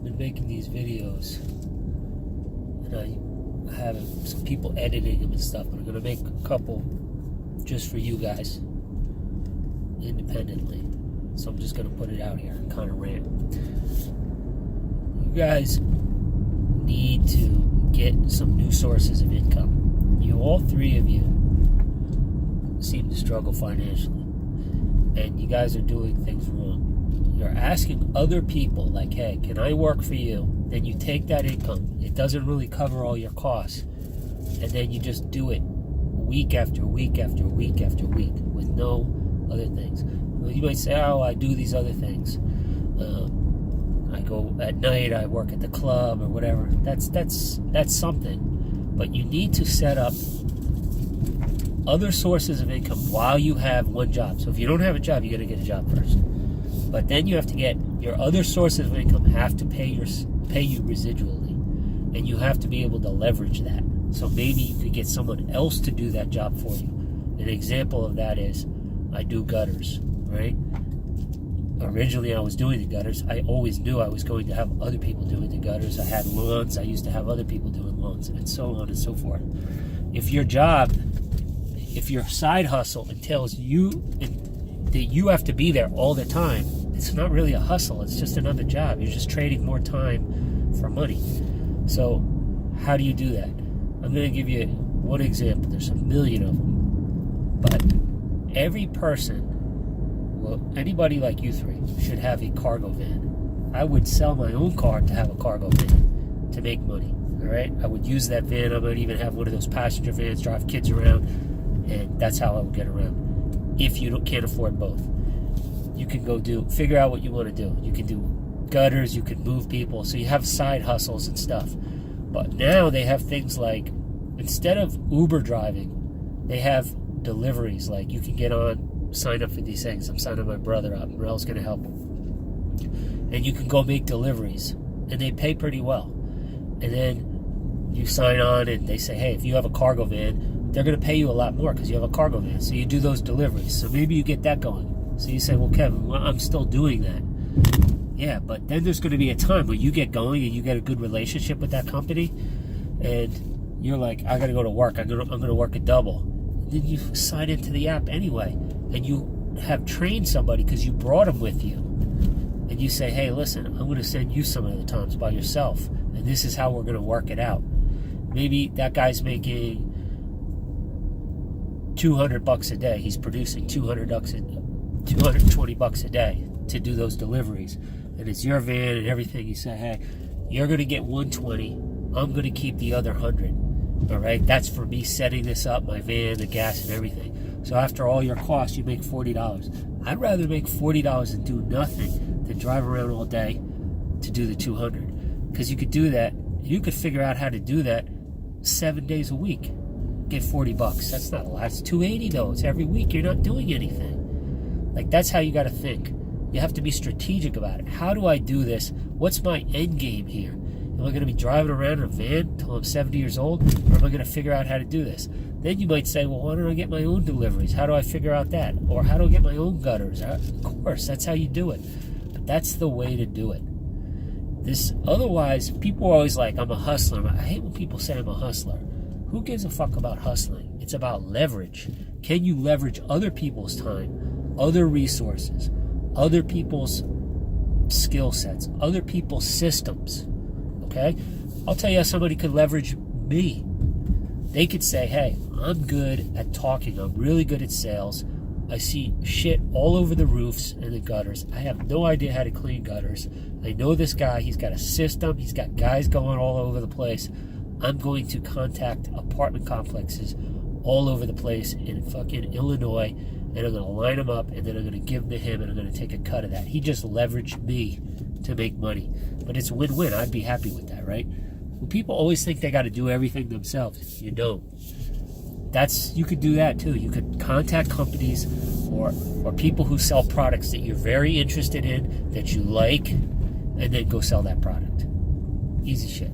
I've been making these videos, and I have some people editing them and stuff, but I'm going to make a couple just for you guys, independently. So I'm just going to put it out here and kind of rant. You guys need to get some new sources of income. All three of you seem to struggle financially, and you guys are doing things wrong. You're asking other people, like, hey, can I work for you? Then you take that income. It doesn't really cover all your costs, and then you just do it week after week after week after week with no other things. Well, you might say, oh, I do these other things. I go at night, I work at the club or whatever. That's something. But you need to set up other sources of income while you have one job. So if you don't have a job, you got to get a job first. But then you have to get your other sources of income have to pay you residually, and you have to be able to leverage that. So maybe you could get someone else to do that job for you. An example of that is I do gutters, right? Originally I was doing the gutters. I always knew I was going to have other people doing the gutters. I had lawns. I used to have other people doing lawns, and so on and so forth. If your side hustle entails that you have to be there all the time, it's not really a hustle. It's just another job. You're just trading more time for money. So how do you do that? I'm going to give you one example. There's a million of them. But every person, well, anybody like you three, should have a cargo van. I would sell my own car to have a cargo van to make money. All right? I would use that van. I might even have one of those passenger vans, drive kids around, and that's how I would get around. If you can't afford both, you can go figure out what you want to do. You can do gutters, you can move people, so you have side hustles and stuff. But now they have things like, instead of Uber driving, they have deliveries. Like, you can get on, sign up for these things. I'm signing my brother up. Morel's going to help him. And you can go make deliveries, and they pay pretty well. And then you sign on, and they say, hey, if you have a cargo van, they're going to pay you a lot more because you have a cargo van. So you do those deliveries. So maybe you get that going. So you say, well, Kevin, I'm still doing that. Yeah, but then there's going to be a time where you get going and you get a good relationship with that company, and you're like, I got to go to work. I'm going to work a double. And then you sign into the app anyway, and you have trained somebody because you brought them with you. And you say, hey, listen, I'm going to send you some of the times by yourself, and this is how we're going to work it out. Maybe that guy's making $200 a day. He's producing $220 a day to do those deliveries. And it's your van and everything. You say, hey, you're going to get $120. I'm going to keep the other $100. All right? That's for me setting this up, my van, the gas, and everything. So after all your costs, you make $40. I'd rather make $40 and do nothing than drive around all day to do the $200. Because you could do that. You could figure out how to do that 7 days a week. Get $40. That's not a lot. It's $280 though. It's every week. You're not doing anything. Like, that's how you got to think. You have to be strategic about it. How do I do this? What's my end game here? Am I going to be driving around in a van until I'm 70 years old? Or am I going to figure out how to do this? Then you might say, well, why don't I get my own deliveries? How do I figure out that? Or how do I get my own gutters? Of course, that's how you do it. But that's the way to do it. Otherwise, people are always like, I'm a hustler. I hate when people say I'm a hustler. Who gives a fuck about hustling? It's about leverage. Can you leverage other people's time, other resources, other people's skill sets, other people's systems? Okay? I'll tell you how somebody could leverage me. They could say, hey, I'm good at talking. I'm really good at sales. I see shit all over the roofs and the gutters. I have no idea how to clean gutters. I know this guy. He's got a system. He's got guys going all over the place. I'm going to contact apartment complexes all over the place in fucking Illinois, and I'm going to line them up, and then I'm going to give them to him, and I'm going to take a cut of that. He just leveraged me to make money. But it's win-win. I'd be happy with that, right? Well, people always think they got to do everything themselves. You don't. You could do that too. You could contact companies or people who sell products that you're very interested in, that you like, and then go sell that product. Easy shit.